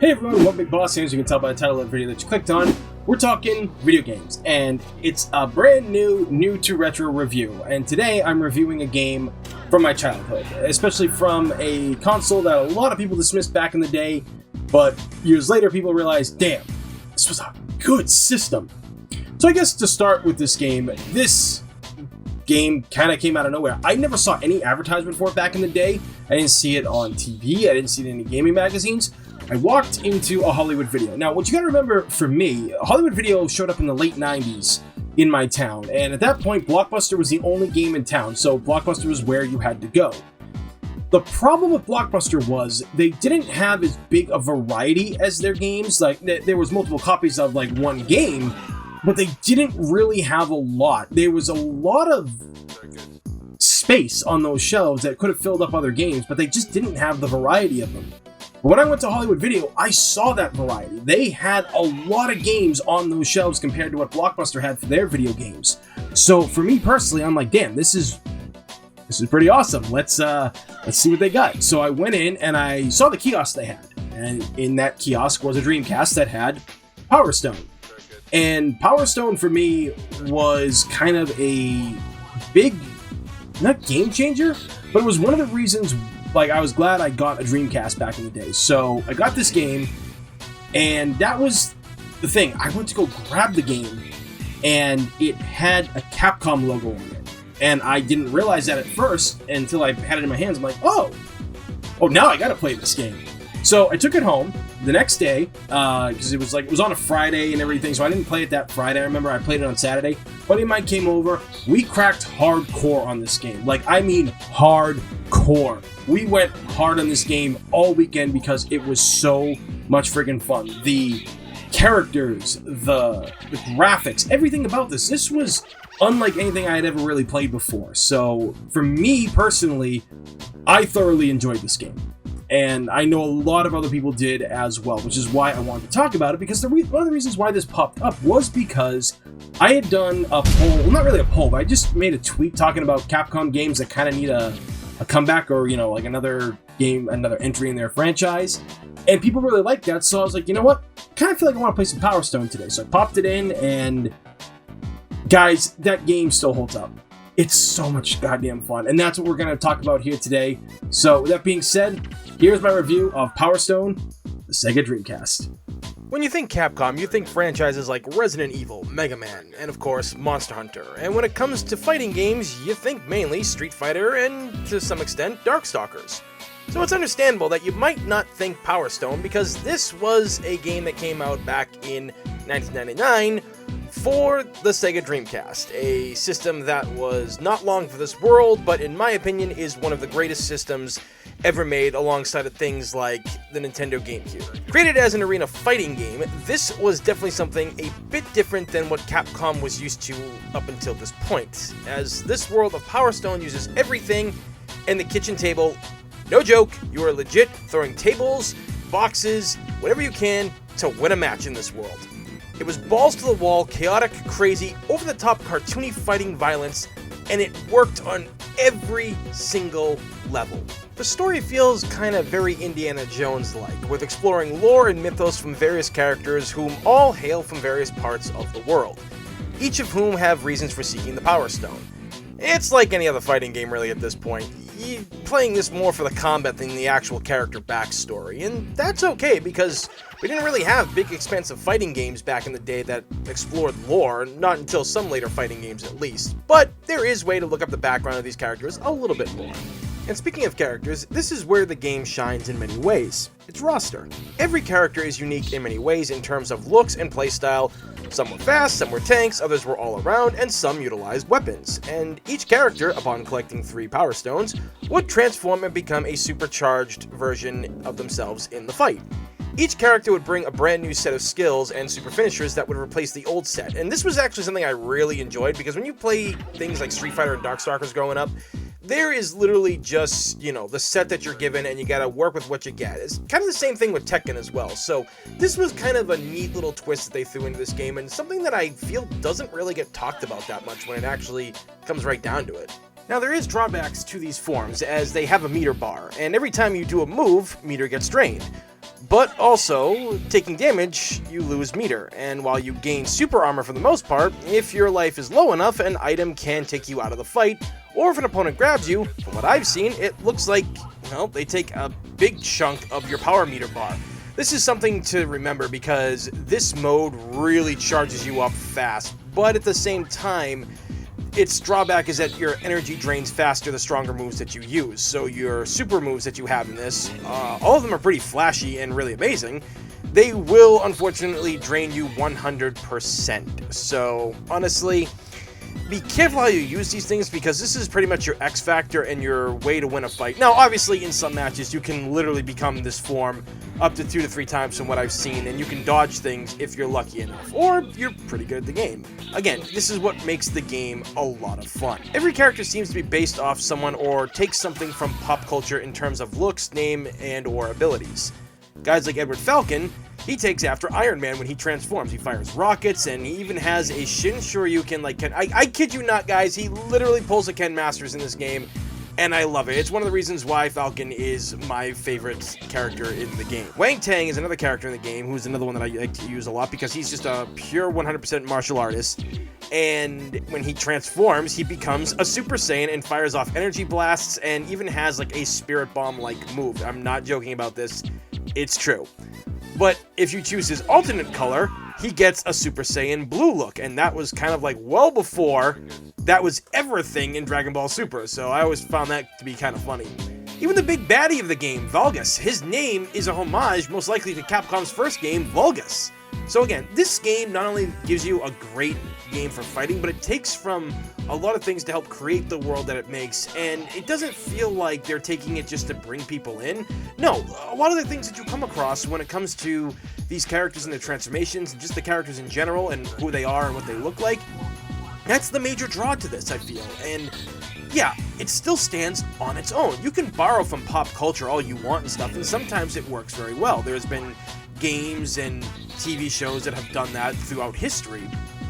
Hey everyone, welcome to Big Boss here. As you can tell by the title of the video that you clicked on, we're talking video games, and it's a brand new to retro review. And today I'm reviewing a game from my childhood, especially from a console that a lot of people dismissed back in the day, but years later people realized, damn, this was a good system. So I guess to start with this game kind of came out of nowhere. I never saw any advertisement for it back in the day. I didn't see it on TV, I didn't see it in any gaming magazines. I walked into a Hollywood Video. Now, what you gotta remember for me, Hollywood Video showed up in the late 90s in my town, and at that point, Blockbuster was the only game in town, so Blockbuster was where you had to go. The problem with Blockbuster was they didn't have as big a variety as their games. Like, there was multiple copies of, like, one game, but they didn't really have a lot. There was a lot of space on those shelves that could have filled up other games, but they just didn't have the variety of them. But when I went to Hollywood Video, I saw that variety. They had a lot of games on those shelves compared to what Blockbuster had for their video games. So for me personally, I'm like, damn, this is pretty awesome. Let's see what they got. So I went in and I saw the kiosk they had, and in that kiosk was a Dreamcast that had Power Stone. And Power Stone for me was kind of a big, not game changer, but it was one of the reasons. Like, I was glad I got a Dreamcast back in the day. So I got this game, and that was the thing. I went to go grab the game, and it had a Capcom logo on it. And I didn't realize that at first until I had it in my hands. I'm like, oh, now I gotta play this game. So I took it home the next day, because it was on a Friday and everything, so I didn't play it that Friday. I remember I played it on Saturday. Buddy of mine came over. We cracked hardcore on this game. Like, I mean hardcore. We went hard on this game all weekend because it was so much friggin' fun. The characters, the graphics, everything about this was unlike anything I had ever really played before. So for me personally, I thoroughly enjoyed this game. And I know a lot of other people did as well, which is why I wanted to talk about it, because one of the reasons why this popped up was because I had done a poll, well, not really a poll, but I just made a tweet talking about Capcom games that kind of need a comeback, or, you know, like another game, another entry in their franchise, and people really liked that, so I was like, you know what, kind of feel like I want to play some Power Stone today, so I popped it in, and guys, that game still holds up. It's so much goddamn fun, and that's what we're going to talk about here today. So with that being said, here's my review of Power Stone, the Sega Dreamcast. When you think Capcom, you think franchises like Resident Evil, Mega Man, and of course Monster Hunter. And when it comes to fighting games, you think mainly Street Fighter and, to some extent, Darkstalkers. So it's understandable that you might not think Power Stone, because this was a game that came out back in 1999 for the Sega Dreamcast, a system that was not long for this world, but in my opinion is one of the greatest systems ever made, alongside of things like the Nintendo GameCube. Created as an arena fighting game, this was definitely something a bit different than what Capcom was used to up until this point, as this world of Power Stone uses everything in the kitchen table. No joke, you are legit throwing tables, boxes, whatever you can to win a match in this world. It was balls to the wall, chaotic, crazy, over-the-top cartoony fighting violence, and it worked on every single level. The story feels kind of very Indiana Jones-like, with exploring lore and mythos from various characters whom all hail from various parts of the world, each of whom have reasons for seeking the Power Stone. It's like any other fighting game really at this point. You're playing this more for the combat than the actual character backstory, and that's okay because we didn't really have big expansive fighting games back in the day that explored lore, not until some later fighting games at least, but there is a way to look up the background of these characters a little bit more. And speaking of characters, this is where the game shines in many ways. Its roster. Every character is unique in many ways in terms of looks and playstyle. Some were fast, some were tanks, others were all around, and some utilized weapons. And each character, upon collecting 3 Power Stones, would transform and become a supercharged version of themselves in the fight. Each character would bring a brand new set of skills and super finishers that would replace the old set. And this was actually something I really enjoyed, because when you play things like Street Fighter and Darkstalkers growing up, there is literally just, you know, the set that you're given and you gotta work with what you get. It's kind of the same thing with Tekken as well. So this was kind of a neat little twist that they threw into this game, and something that I feel doesn't really get talked about that much when it actually comes right down to it. Now, there is drawbacks to these forms, as they have a meter bar, and every time you do a move, meter gets drained. But also, taking damage, you lose meter, and while you gain super armor for the most part, if your life is low enough, an item can take you out of the fight, or if an opponent grabs you, from what I've seen, it looks like, well, they take a big chunk of your power meter bar. This is something to remember because this mode really charges you up fast, but at the same time, its drawback is that your energy drains faster the stronger moves that you use. So your super moves that you have in this, all of them are pretty flashy and really amazing. They will unfortunately drain you 100%. So honestly, be careful how you use these things because this is pretty much your X factor and your way to win a fight. Now, obviously, in some matches, you can literally become this form up to 2 to 3 times from what I've seen, and you can dodge things if you're lucky enough, or you're pretty good at the game. Again, this is what makes the game a lot of fun. Every character seems to be based off someone or takes something from pop culture in terms of looks, name, and or abilities. Guys like Edward Falcon, he takes after Iron Man when he transforms. He fires rockets, and he even has a Shin Shoryuken like Ken. I kid you not, guys, he literally pulls a Ken Masters in this game, and I love it. It's one of the reasons why Falcon is my favorite character in the game. Wang Tang is another character in the game, who's another one that I like to use a lot because he's just a pure 100% martial artist. And when he transforms, he becomes a Super Saiyan and fires off energy blasts and even has like a Spirit Bomb-like move. I'm not joking about this. It's true. But if you choose his alternate color, he gets a Super Saiyan blue look, and that was kind of like well before that was ever a thing in Dragon Ball Super, so I always found that to be kind of funny. Even the big baddie of the game, Vulgus, his name is a homage most likely to Capcom's first game, Vulgus. So again, this game not only gives you a great game for fighting, but it takes from a lot of things to help create the world that it makes, and it doesn't feel like they're taking it just to bring people in. No, a lot of the things that you come across when it comes to these characters and their transformations, and just the characters in general, and who they are and what they look like, that's the major draw to this, I feel. And yeah, it still stands on its own. You can borrow from pop culture all you want and stuff, and sometimes it works very well. There's been games and TV shows that have done that throughout history,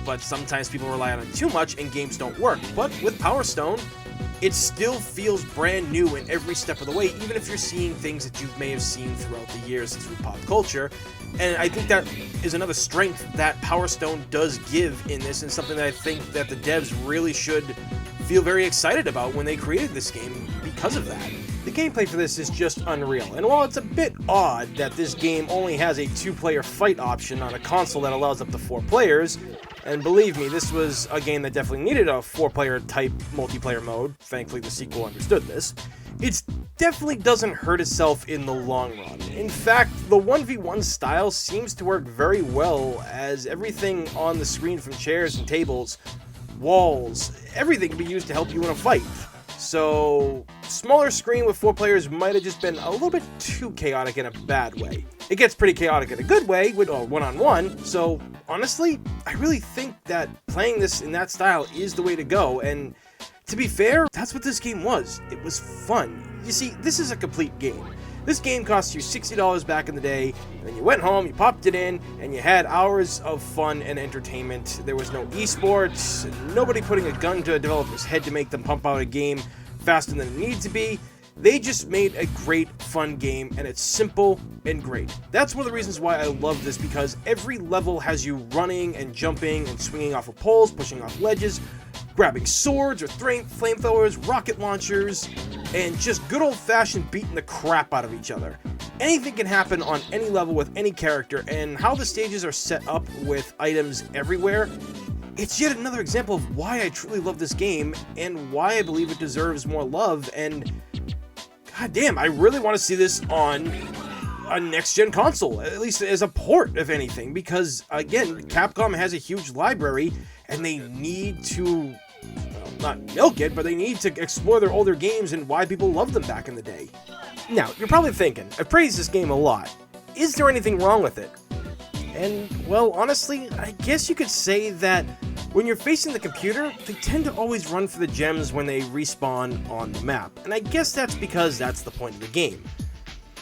but sometimes people rely on it too much and games don't work. But with Power Stone, it still feels brand new in every step of the way, even if you're seeing things that you may have seen throughout the years through pop culture. And I think that is another strength that Power Stone does give in this, and something that I think that the devs really should feel very excited about when they created this game because of that. The gameplay for this is just unreal, and while it's a bit odd that this game only has a 2-player fight option on a console that allows up to 4 players, and believe me, this was a game that definitely needed a 4-player type multiplayer mode, thankfully the sequel understood this, it definitely doesn't hurt itself in the long run. In fact, the 1v1 style seems to work very well, as everything on the screen from chairs and tables, walls, everything can be used to help you in a fight. So, smaller screen with 4 players might have just been a little bit too chaotic in a bad way. It gets pretty chaotic in a good way with one-on-one, so honestly, I really think that playing this in that style is the way to go, and to be fair, that's what this game was. It was fun. You see, this is a complete game. This game cost you $60 back in the day, and then you went home, you popped it in, and you had hours of fun and entertainment. There was no esports, nobody putting a gun to a developer's head to make them pump out a game faster than it needed to be. They just made a great, fun game, and it's simple and great. That's one of the reasons why I love this, because every level has you running and jumping and swinging off of poles, pushing off ledges, grabbing swords or flamethrowers, rocket launchers, and just good old-fashioned beating the crap out of each other. Anything can happen on any level with any character, and how the stages are set up with items everywhere, it's yet another example of why I truly love this game, and why I believe it deserves more love, and god damn, I really want to see this on a next-gen console, at least as a port, if anything, because, again, Capcom has a huge library, and they need to, well, not milk it, but they need to explore their older games and why people loved them back in the day. Now, you're probably thinking, I've praised this game a lot. Is there anything wrong with it? And, well, honestly, I guess you could say that when you're facing the computer, they tend to always run for the gems when they respawn on the map, and I guess that's because that's the point of the game.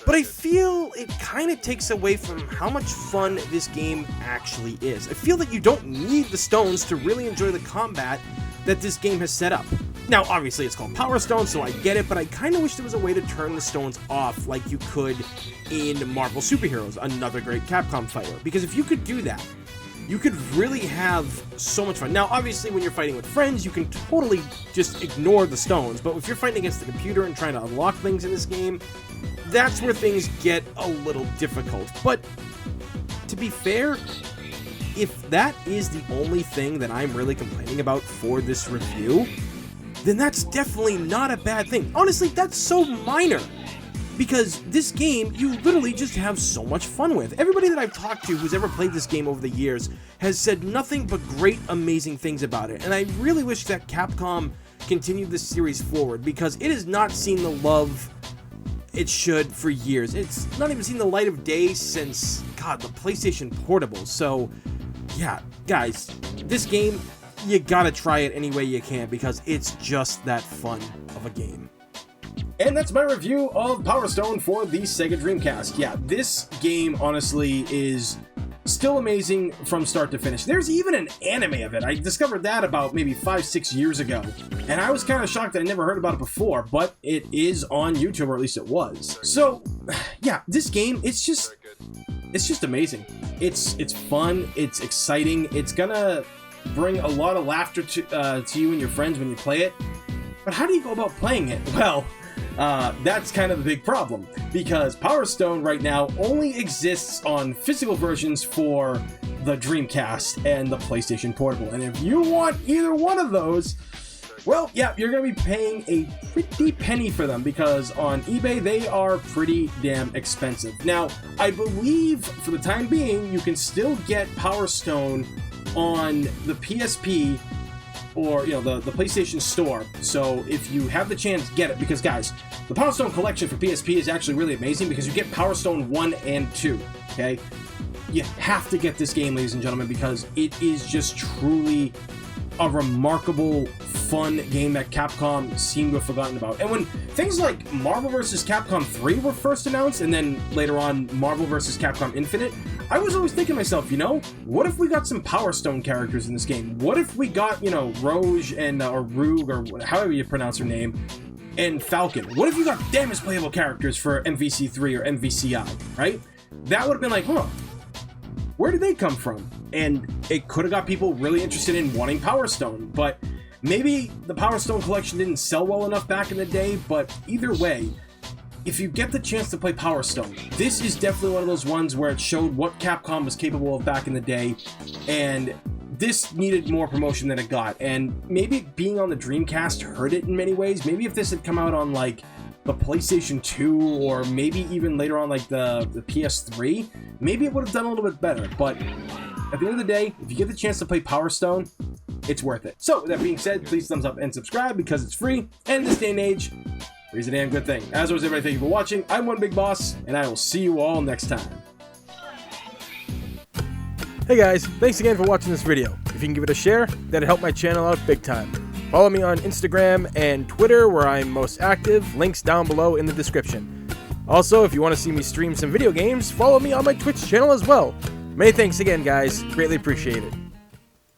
But I feel it kind of takes away from how much fun this game actually is. I feel that you don't need the stones to really enjoy the combat that this game has set up. Now, obviously, it's called Power Stone, so I get it, but I kind of wish there was a way to turn the stones off like you could in Marvel Superheroes, another great Capcom fighter. Because if you could do that, you could really have so much fun. Now, obviously, when you're fighting with friends, you can totally just ignore the stones, but if you're fighting against the computer and trying to unlock things in this game, that's where things get a little difficult. But to be fair, if that is the only thing that I'm really complaining about for this review, then that's definitely not a bad thing. Honestly, that's so minor, because this game you literally just have so much fun with. Everybody that I've talked to who's ever played this game over the years has said nothing but great, amazing things about it, and I really wish that Capcom continued this series forward, because it has not seen the love it should for years. It's not even seen the light of day since, God, the PlayStation Portable. So, yeah, guys, this game, you gotta try it any way you can, because it's just that fun of a game. And that's my review of Power Stone for the Sega Dreamcast. Yeah, this game, honestly, is still amazing from start to finish. There's even an anime of it. I discovered that about maybe 5-6 years ago, and I was kind of shocked that I never heard about it before, but it is on YouTube, or at least it was. So, yeah, this game, it's just amazing. It's fun, it's exciting, it's gonna bring a lot of laughter to you and your friends when you play it. But how do you go about playing it? Well, that's kind of the big problem, because Power Stone right now only exists on physical versions for the Dreamcast and the PlayStation Portable. And if you want either one of those, well, yeah, you're going to be paying a pretty penny for them, because on eBay they are pretty damn expensive. Now, I believe for the time being you can still get Power Stone on the PSP or, the PlayStation Store. So if you have the chance, get it, because guys, the Power Stone collection for PSP is actually really amazing, because you get Power Stone 1 and 2, okay? You have to get this game, ladies and gentlemen, because it is just truly a remarkable, fun game that Capcom seemed to have forgotten about. And when things like Marvel vs. Capcom 3 were first announced, and then later on Marvel vs. Capcom Infinite, I was always thinking to myself, what if we got some Power Stone characters in this game? What if we got, Rouge and, or Rogue, or however you pronounce her name, and Falcon? What if you got damage playable characters for MVC3 or MVCI, right? That would have been like, where did they come from? And it could have got people really interested in wanting Power Stone, but maybe the Power Stone collection didn't sell well enough back in the day. But either way, if you get the chance to play Power Stone, this is definitely one of those ones where it showed what Capcom was capable of back in the day, and this needed more promotion than it got. And maybe being on the Dreamcast hurt it in many ways. Maybe if this had come out on like the PlayStation 2, or maybe even later on like the PS3, maybe it would have done a little bit better. But at the end of the day, if you get the chance to play Power Stone, it's worth it. So with that being said, please thumbs up and subscribe, because it's free, and in this day and age, it's a damn good thing. As always, everybody, thank you for watching. I'm One Big Boss, and I will see you all next time. Hey guys, thanks again for watching this video. If you can give it a share, that'd help my channel out big time. Follow me on Instagram and Twitter, where I'm most active. Links down below in the description. Also, if you want to see me stream some video games, follow me on my Twitch channel as well. Many thanks again, guys. Greatly appreciate it.